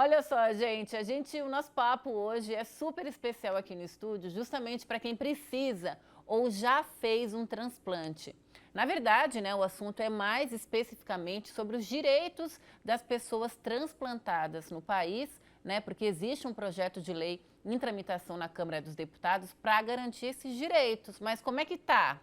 Olha só, gente, o nosso papo hoje é super especial aqui no estúdio, justamente para quem precisa ou já fez um transplante. Na verdade, né, o assunto é mais especificamente sobre os direitos das pessoas transplantadas no país, né, porque existe um projeto de lei em tramitação na Câmara dos Deputados para garantir esses direitos. Mas como é que tá?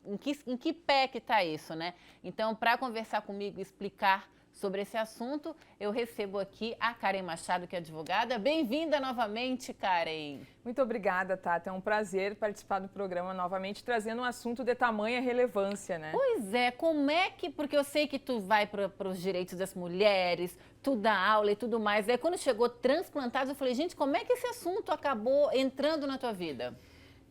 Em que pé que está isso, né? Então, para conversar comigo e explicar sobre esse assunto, eu recebo aqui a Karen Machado, que é advogada. Bem-vinda novamente, Karen. Muito obrigada, Tata. É um prazer participar do programa novamente, trazendo um assunto de tamanha relevância, né? Pois é, como é que... Porque eu sei que tu vai para os direitos das mulheres, tu dá aula e tudo mais. Aí, quando chegou transplantado, eu falei, gente, como é que esse assunto acabou entrando na tua vida?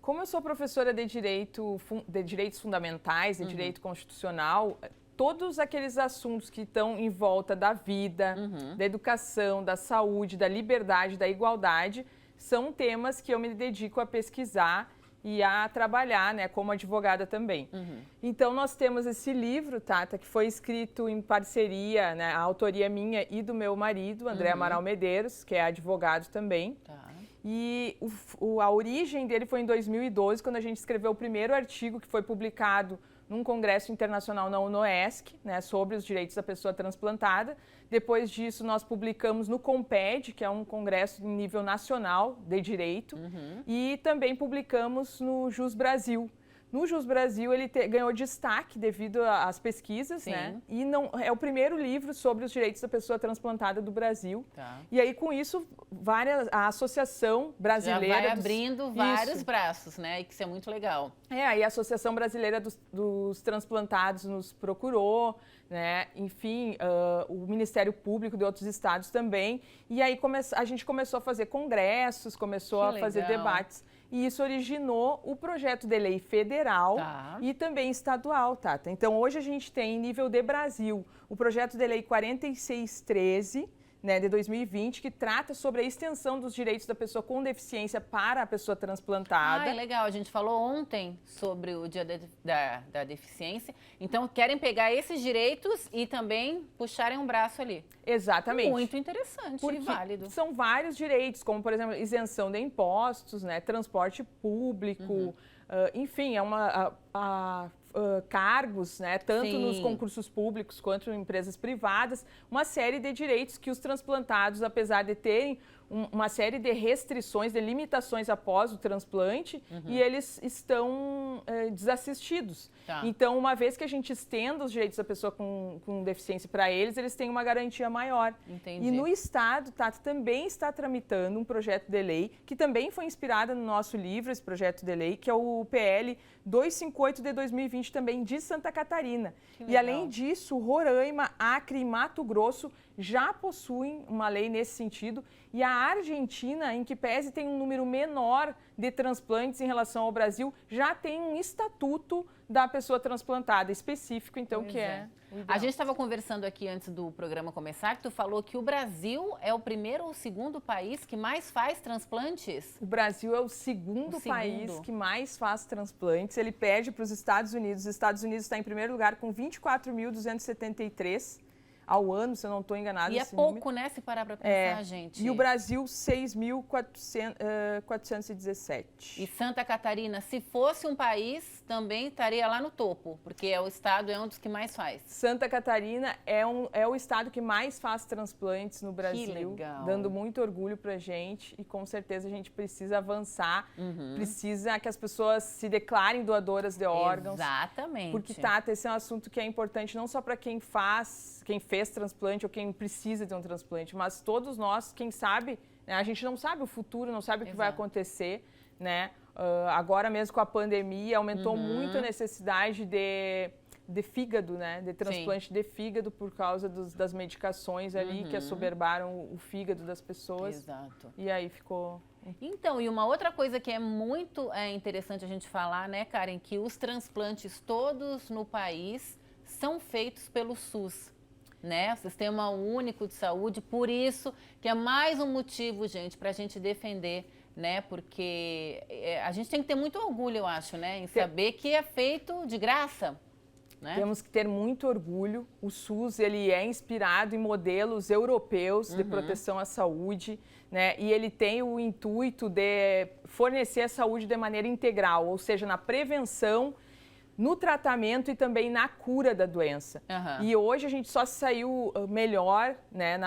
Como eu sou professora de direitos fundamentais, de direito constitucional, todos aqueles assuntos que estão em volta da vida, da educação, da saúde, da liberdade, da igualdade, são temas que eu me dedico a pesquisar e a trabalhar, né, como advogada também. Então, nós temos esse livro, Tata, que foi escrito em parceria, né, a autoria minha e do meu marido, André Amaral Medeiros, que é advogado também. Tá. E a origem dele foi em 2012, quando a gente escreveu o primeiro artigo que foi publicado num congresso internacional na UNOESC, né, sobre os direitos da pessoa transplantada. Depois disso, nós publicamos no COMPED, que é um congresso em nível nacional de direito, e também publicamos no JUS Brasil. No JUS Brasil, ele ganhou destaque devido às pesquisas, né? E é o primeiro livro sobre os direitos da pessoa transplantada do Brasil. Tá. E aí, com isso, a Associação Brasileira... Já vai abrindo vários braços, né? E que isso é muito legal. Aí a Associação Brasileira dos Transplantados nos procurou, né? Enfim, o Ministério Público de outros estados também. E aí a gente começou a fazer congressos, começou a fazer debates. E isso originou o projeto de lei federal e também estadual, Tata. Então, hoje a gente tem, em nível de Brasil, o projeto de lei 4613, né, de 2020, que trata sobre a extensão dos direitos da pessoa com deficiência para a pessoa transplantada. Ah, é legal. A gente falou ontem sobre o Dia da Deficiência. Então, querem pegar esses direitos e também puxarem um braço ali. Exatamente. Muito interessante e válido. São vários direitos, como, por exemplo, isenção de impostos, né, transporte público, enfim, cargos, né, tanto nos concursos públicos quanto em empresas privadas, uma série de direitos que os transplantados, apesar de terem uma série de restrições, de limitações após o transplante, e eles estão desassistidos. Então, uma vez que a gente estenda os direitos da pessoa com deficiência para eles têm uma garantia maior. Entendi. E no Estado, Tata, também está tramitando um projeto de lei, que também foi inspirado no nosso livro, esse projeto de lei, que é o PL 258 de 2020, também de Santa Catarina. E além disso, Roraima, Acre e Mato Grosso já possuem uma lei nesse sentido. E a Argentina, em que pese tem um número menor de transplantes em relação ao Brasil, já tem um estatuto da pessoa transplantada específico, então, que é a gente estava conversando aqui antes do programa começar, que tu falou que o Brasil é o primeiro ou segundo país que mais faz transplantes? O Brasil é o segundo país que mais faz transplantes. Ele perde para os Estados Unidos. Os Estados Unidos está em primeiro lugar com 24.273 ao ano, se eu não estou enganada. E é pouco, né, se parar para pensar, gente. E o Brasil, 6.417. E Santa Catarina, se fosse um país, também estaria lá no topo, porque o estado é um dos que mais faz. Santa Catarina é o estado que mais faz transplantes no Brasil. Que legal. Dando muito orgulho pra gente e com certeza a gente precisa avançar, precisa que as pessoas se declarem doadoras de órgãos. Exatamente. Porque, Tata, esse é um assunto que é importante não só para quem fez transplante ou quem precisa de um transplante, mas todos nós, quem sabe, né, a gente não sabe o futuro, não sabe o que vai acontecer, né? Agora mesmo com a pandemia aumentou muito a necessidade de fígado, né? De transplante de fígado por causa das medicações ali que assoberbaram o fígado das pessoas. Exato. E aí ficou... Então, e uma outra coisa que é muito interessante a gente falar, né, Karen, que os transplantes todos no país são feitos pelo SUS. Né? O Sistema Único de Saúde, por isso que é mais um motivo, gente, para a gente defender, né? Porque a gente tem que ter muito orgulho, eu acho, né? Em saber que é feito de graça. né? Temos que ter muito orgulho. O SUS, ele é inspirado em modelos europeus de proteção à saúde, né? E ele tem o intuito de fornecer a saúde de maneira integral, ou seja, na prevenção, no tratamento e também na cura da doença. E hoje a gente só saiu melhor, né,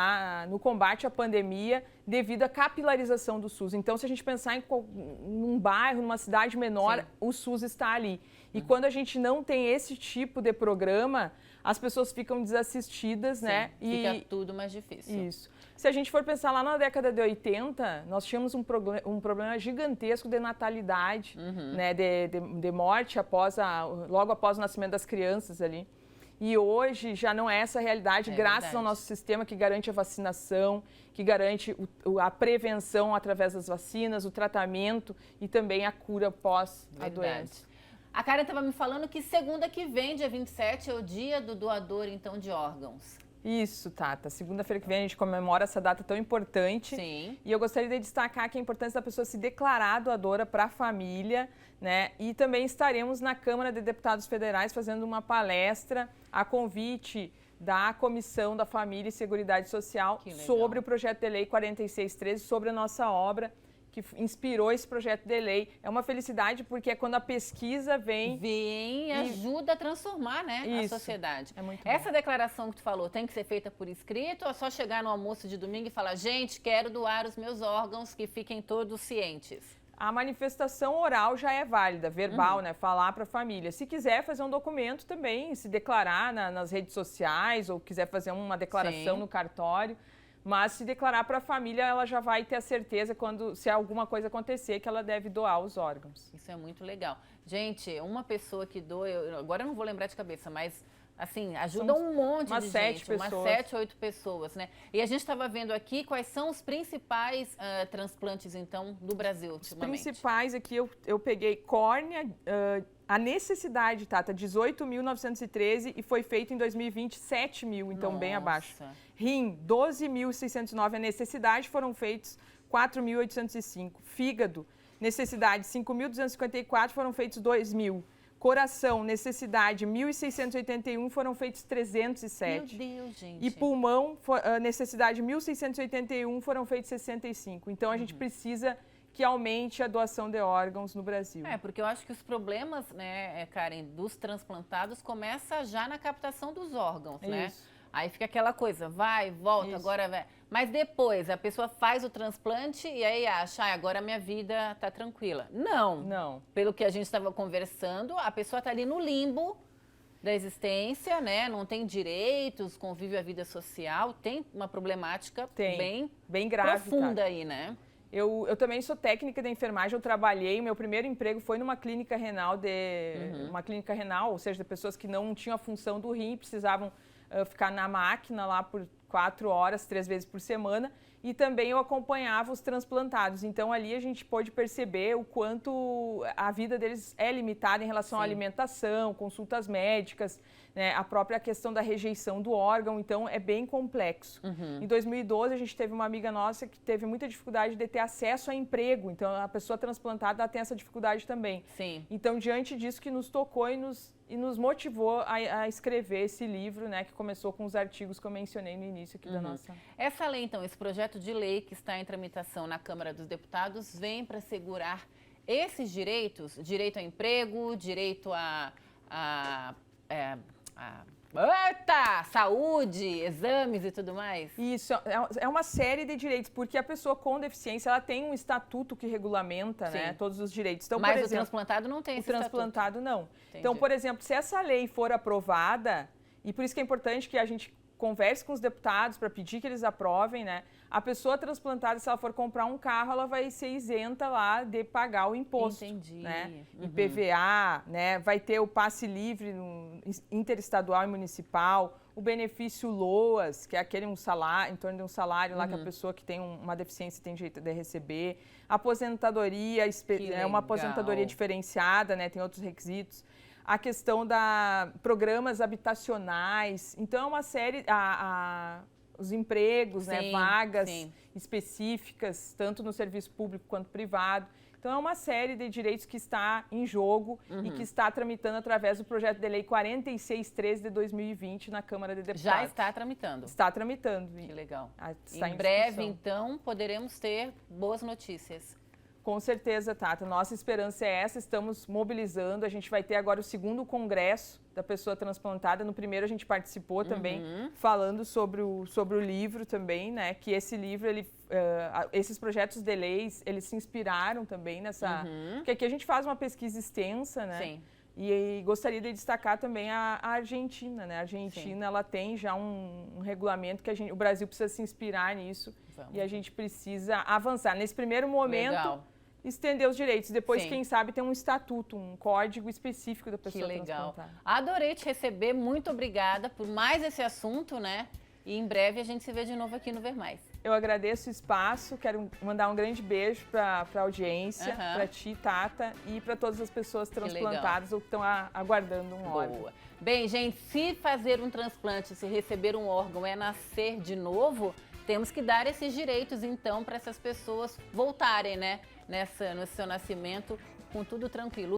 no combate à pandemia devido à capilarização do SUS. Então, se a gente pensar num bairro, numa cidade menor, sim, o SUS está ali. E quando a gente não tem esse tipo de programa, as pessoas ficam desassistidas, sim, né? Fica tudo mais difícil. Isso. Se a gente for pensar lá na década de 80, nós tínhamos um problema gigantesco de natalidade, né, de morte logo após o nascimento das crianças ali. E hoje já não é essa a realidade, graças ao nosso sistema que garante a vacinação, que garante a prevenção através das vacinas, o tratamento e também a cura pós a doença. A Karen estava me falando que segunda que vem, dia 27, é o dia do doador, então, de órgãos. Isso, Tata. Segunda-feira que vem a gente comemora essa data tão importante. Sim. E eu gostaria de destacar que a importância da pessoa se declarar doadora para a família, né? E também estaremos na Câmara de Deputados Federais fazendo uma palestra a convite da Comissão da Família e Seguridade Social sobre o projeto de lei 4613, sobre a nossa obra, que inspirou esse projeto de lei. É uma felicidade porque é quando a pesquisa vem e ajuda a transformar, né, a sociedade. É muito Essa declaração que tu falou tem que ser feita por escrito ou é só chegar no almoço de domingo e falar, gente, quero doar os meus órgãos, que fiquem todos cientes? A manifestação oral já é válida, verbal, né? Falar para a família. Se quiser fazer um documento também, se declarar nas redes sociais ou quiser fazer uma declaração no cartório. Mas se declarar para a família, ela já vai ter a certeza, se alguma coisa acontecer, que ela deve doar os órgãos. Isso é muito legal. Gente, uma pessoa que doa, agora eu não vou lembrar de cabeça, mas assim, ajuda um monte de gente. Umas 7, 8 pessoas, né? E a gente estava vendo aqui quais são os principais transplantes, então, do Brasil ultimamente. Os principais aqui, eu peguei córnea, a necessidade, Tata, 18.913 e foi feito em 2020 7 mil, então bem abaixo. Rim, 12.609, a necessidade foram feitos 4.805. Fígado, necessidade 5.254, foram feitos 2.000. Coração, necessidade 1.681, foram feitos 307. Meu Deus, gente. E pulmão, necessidade 1.681, foram feitos 65. Então a gente precisa que aumente a doação de órgãos no Brasil. Porque eu acho que os problemas, né, Karen, dos transplantados começa já na captação dos órgãos, né? Aí fica aquela coisa, vai, volta, agora vai. Mas depois a pessoa faz o transplante e aí acha, agora a minha vida está tranquila. Não. Pelo que a gente estava conversando, a pessoa está ali no limbo da existência, né? Não tem direitos, convive a vida social, tem uma problemática bem grave, profunda aí, né? Eu também sou técnica de enfermagem, eu trabalhei, meu primeiro emprego foi numa clínica renal, uma clínica renal, ou seja, de pessoas que não tinham a função do rim, precisavam ficar na máquina lá por 4 horas, 3 vezes por semana, e também eu acompanhava os transplantados. Então ali a gente pôde perceber o quanto a vida deles é limitada em relação à alimentação, consultas médicas, né, a própria questão da rejeição do órgão, então é bem complexo. Em 2012 a gente teve uma amiga nossa que teve muita dificuldade de ter acesso a emprego, então a pessoa transplantada ela tem essa dificuldade também. Então diante disso que nos tocou e nos motivou a escrever esse livro, né, que começou com os artigos que eu mencionei no início aqui da nossa... Essa lei, então, esse projeto de lei que está em tramitação na Câmara dos Deputados vem para assegurar esses direitos, direito ao emprego, direito saúde, exames e tudo mais? Isso, é uma série de direitos, porque a pessoa com deficiência, ela tem um estatuto que regulamenta, né, todos os direitos. Então, mas por exemplo, o transplantado não tem esse estatuto. O transplantado não. Entendi. Então, por exemplo, se essa lei for aprovada, e por isso que é importante que a gente converse com os deputados para pedir que eles aprovem, né? A pessoa transplantada, se ela for comprar um carro, ela vai ser isenta lá de pagar o imposto. Entendi. Né? IPVA, né? Vai ter o passe livre no interestadual e municipal, o benefício LOAS, que é aquele salário, em torno de um salário lá que a pessoa que tem uma deficiência tem direito de receber. Aposentadoria, é uma aposentadoria diferenciada, né? Tem outros requisitos. A questão da programas habitacionais. Então, é uma série... os empregos, né, Sim, vagas sim. específicas, tanto no serviço público quanto privado. Então, é uma série de direitos que está em jogo e que está tramitando através do projeto de lei 4613 de 2020 na Câmara de Deputados. Já está tramitando. Está tramitando. Que legal. Está em breve, discussão. então, poderemos ter boas notícias. Com certeza, Tata. Nossa esperança é essa, estamos mobilizando. A gente vai ter agora o segundo congresso da pessoa transplantada. No primeiro a gente participou também, falando sobre o livro também, né? Que esse livro, esses projetos de leis, eles se inspiraram também nessa... Porque aqui a gente faz uma pesquisa extensa, né? Sim. E gostaria de destacar também a Argentina, né? A Argentina, ela tem já um regulamento que o Brasil precisa se inspirar nisso. E a gente precisa avançar. Nesse primeiro momento... Legal. Estender os direitos. Depois, Sim. quem sabe, tem um estatuto, um código específico da pessoa Que legal. transplantada. Adorei te receber, muito obrigada por mais esse assunto, né? E em breve a gente se vê de novo aqui no Ver Mais. Eu agradeço o espaço, quero mandar um grande beijo para a audiência, para ti, Tata, e para todas as pessoas transplantadas ou que estão aguardando um órgão. Bem, gente, se fazer um transplante, se receber um órgão é nascer de novo, temos que dar esses direitos, então, para essas pessoas voltarem, né? No seu nascimento, com tudo tranquilo.